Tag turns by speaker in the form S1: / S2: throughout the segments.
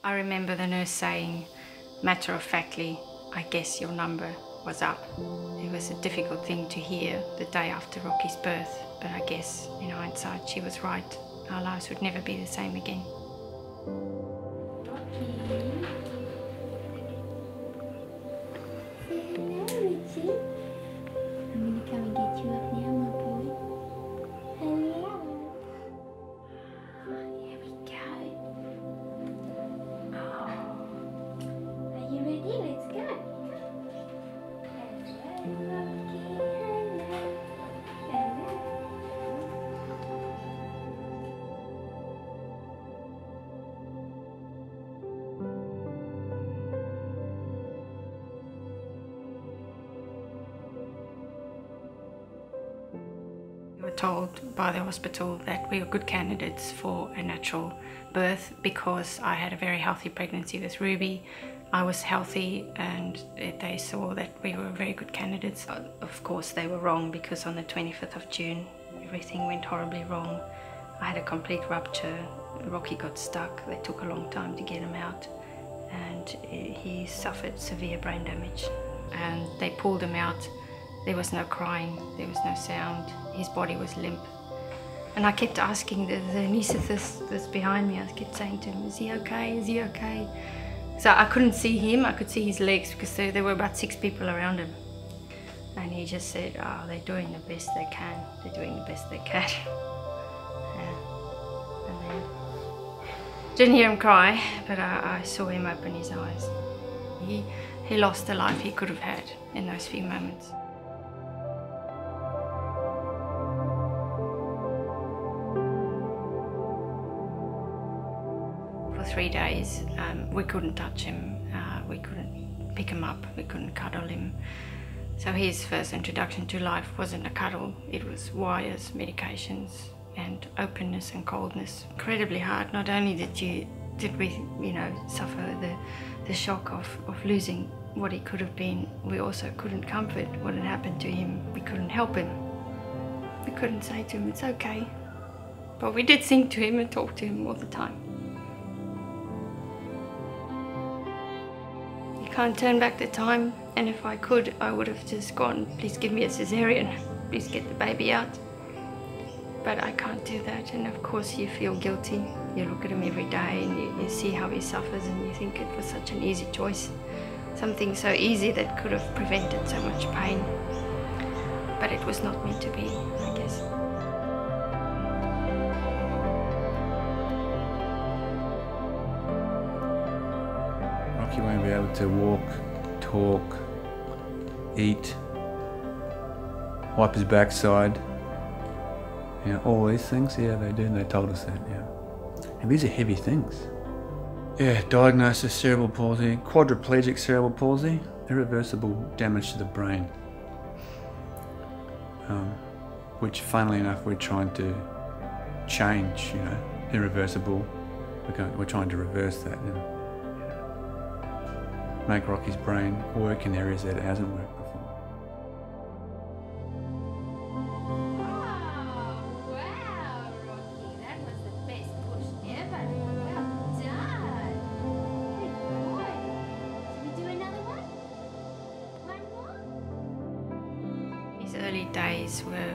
S1: I remember the nurse saying, matter-of-factly, "I guess your number was up." It was a difficult thing to hear the day after Roki's birth, but I guess in hindsight she was right. Our lives would never be the same again. We were told by the hospital that we were good candidates for a natural birth because I had a very healthy pregnancy with Ruby. I was healthy and they saw that we were very good candidates. Of course they were wrong, because on the 25th of June everything went horribly wrong. I had a complete rupture. Roki got stuck. They took a long time to get him out and he suffered severe brain damage. And they pulled him out. There was no crying, there was no sound, his body was limp. And I kept asking the anaesthetist that's behind me, I kept saying to him, "Is he okay, is he okay?" So I couldn't see him, I could see his legs because there were about 6 people around him. And he just said, "Oh, they're doing the best they can, they're doing the best they can." Yeah. And then, didn't hear him cry, but I saw him open his eyes. He lost the life he could have had in those few moments. For 3 days, we couldn't touch him, we couldn't pick him up, we couldn't cuddle him. So his first introduction to life wasn't a cuddle, it was wires, medications, and openness and coldness. Incredibly hard. Not only did we, suffer the shock of losing what he could have been, we also couldn't comfort what had happened to him. We couldn't help him. We couldn't say to him, "It's okay." But we did sing to him and talk to him all the time. You can't turn back the time, and if I could, I would have just gone, "Please give me a cesarean, please get the baby out." But I can't do that, and of course you feel guilty. You look at him every day and you see how he suffers and you think it was such an easy choice. Something so easy that could have prevented so much pain. But it was not meant to be, I guess.
S2: Roki won't be able to walk, talk, eat, wipe his backside. All these things, yeah, they do, and they told us that, yeah. And these are heavy things. Yeah, diagnosis cerebral palsy, quadriplegic cerebral palsy, irreversible damage to the brain. Which, funnily enough, we're trying to change, irreversible. We're trying to reverse that, make Roki's brain work in areas that it hasn't worked before.
S1: His early days were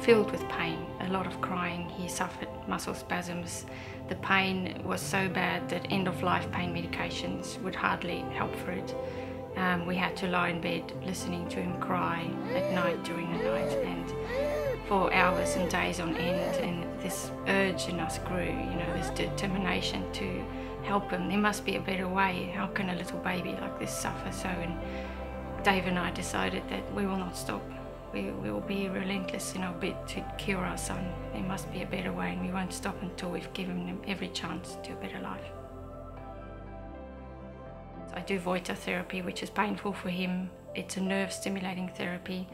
S1: filled with pain, a lot of crying. He suffered muscle spasms. The pain was so bad that end-of-life pain medications would hardly help for it. We had to lie in bed listening to him cry at night during the night, and for hours and days on end. And this urge in us grew, this determination to help him. There must be a better way. How can a little baby like this suffer so? And Dave and I decided that we will not stop. We will be relentless in our bid to cure our son. There must be a better way, and we won't stop until we've given him every chance to a better life. So I do Voita therapy, which is painful for him. It's a nerve stimulating therapy.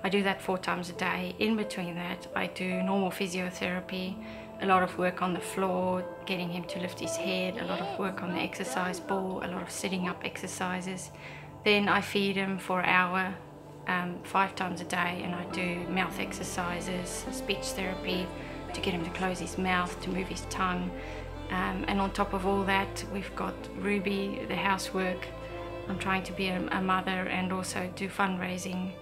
S1: I do that 4 times a day. In between that, I do normal physiotherapy, a lot of work on the floor, getting him to lift his head, a lot of work on the exercise ball, a lot of sitting up exercises. Then I feed him for an hour, 5 times a day, and I do mouth exercises, speech therapy to get him to close his mouth, to move his tongue. And on top of all that, we've got Ruby, the housework. I'm trying to be a mother and also do fundraising.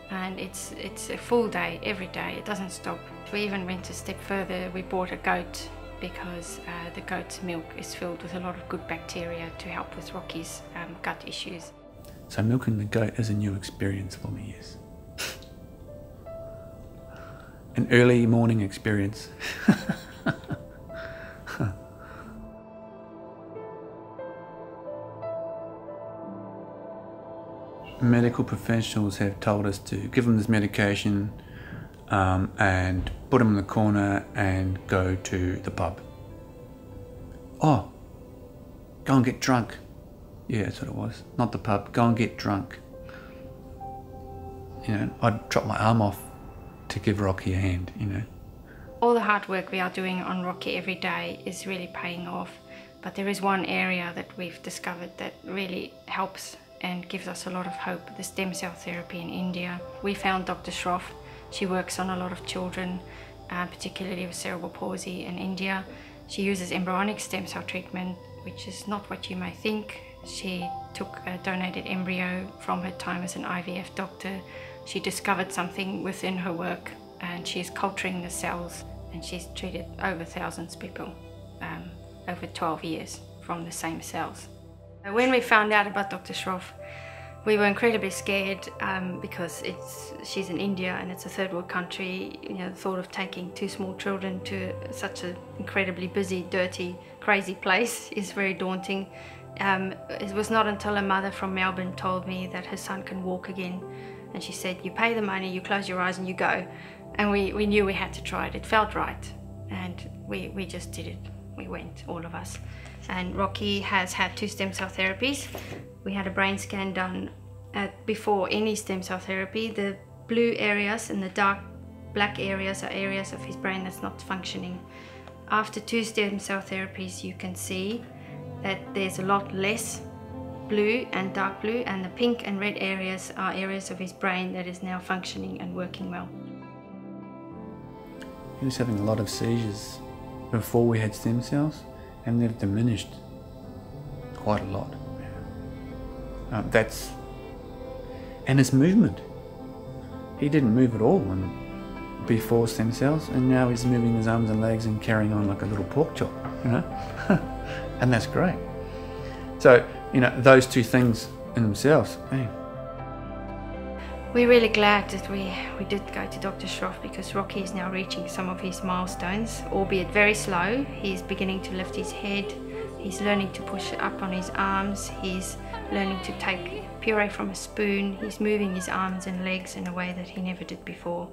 S1: And it's a full day, every day, it doesn't stop. We even went a step further. We bought a goat because the goat's milk is filled with a lot of good bacteria to help with Rocky's gut issues.
S2: So milking the goat is a new experience for me, yes. An early morning experience. Medical professionals have told us to give them this medication and put them in the corner and go to the pub. Oh, go and get drunk. Yeah, that's what it was. Not the pub, go and get drunk. You know, I'd drop my arm off to give Roki a hand, you know.
S1: All the hard work we are doing on Roki every day is really paying off, but there is one area that we've discovered that really helps and gives us a lot of hope, the stem cell therapy in India. We found Dr. Shroff. She works on a lot of children, particularly with cerebral palsy in India. She uses embryonic stem cell treatment, which is not what you may think. She took a donated embryo from her time as an IVF doctor. She discovered something within her work, and she's culturing the cells, and she's treated over thousands of people over 12 years from the same cells. When we found out about Dr. Shroff, we were incredibly scared because she's in India and it's a third world country. You know, the thought of taking two small children to such an incredibly busy, dirty, crazy place is very daunting. It was not until a mother from Melbourne told me that her son can walk again, and she said, you pay the money, you close your eyes and you go. And we knew we had to try it. It felt right, and we just did it. We went, all of us. And Roki has had 2 stem cell therapies. We had a brain scan done before any stem cell therapy. The blue areas and the dark black areas are areas of his brain that's not functioning. After 2 stem cell therapies, you can see that there's a lot less blue and dark blue, and the pink and red areas are areas of his brain that is now functioning and working well.
S2: He was having a lot of seizures before we had stem cells, and they've diminished quite a lot. And his movement. He didn't move at all before stem cells, and now he's moving his arms and legs and carrying on like a little pork chop, you know? And that's great. So, you know, those 2 things in themselves, man.
S1: We're really glad that we did go to Dr. Shroff, because Roki is now reaching some of his milestones, albeit very slow. He's beginning to lift his head, he's learning to push up on his arms, he's learning to take puree from a spoon, he's moving his arms and legs in a way that he never did before,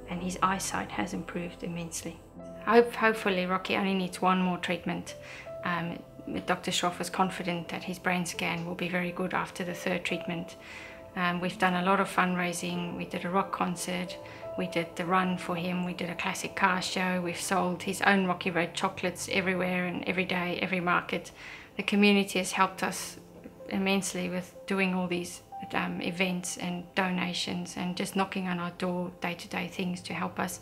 S1: and his eyesight has improved immensely. Hopefully Roki only needs 1 more treatment. Dr. Shroff was confident that his brain scan will be very good after the 3rd treatment. We've done a lot of fundraising. We did a rock concert, we did the run for him, we did a classic car show, we've sold his own Rocky Road chocolates everywhere and every day, every market. The community has helped us immensely with doing all these events and donations and just knocking on our door, day-to-day things to help us.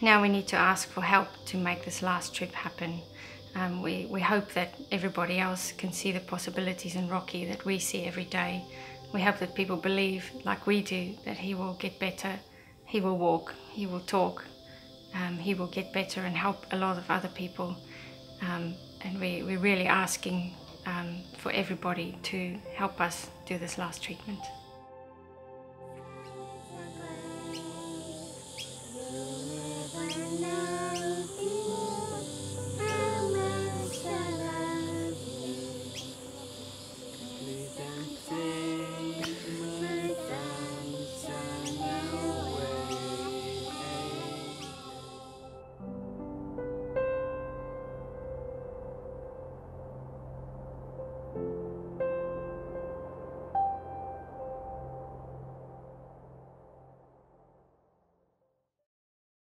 S1: Now we need to ask for help to make this last trip happen. We hope that everybody else can see the possibilities in Roki that we see every day. We hope that people believe, like we do, that he will get better, he will walk, he will talk, he will get better and help a lot of other people. And we're really asking for everybody to help us do this last treatment.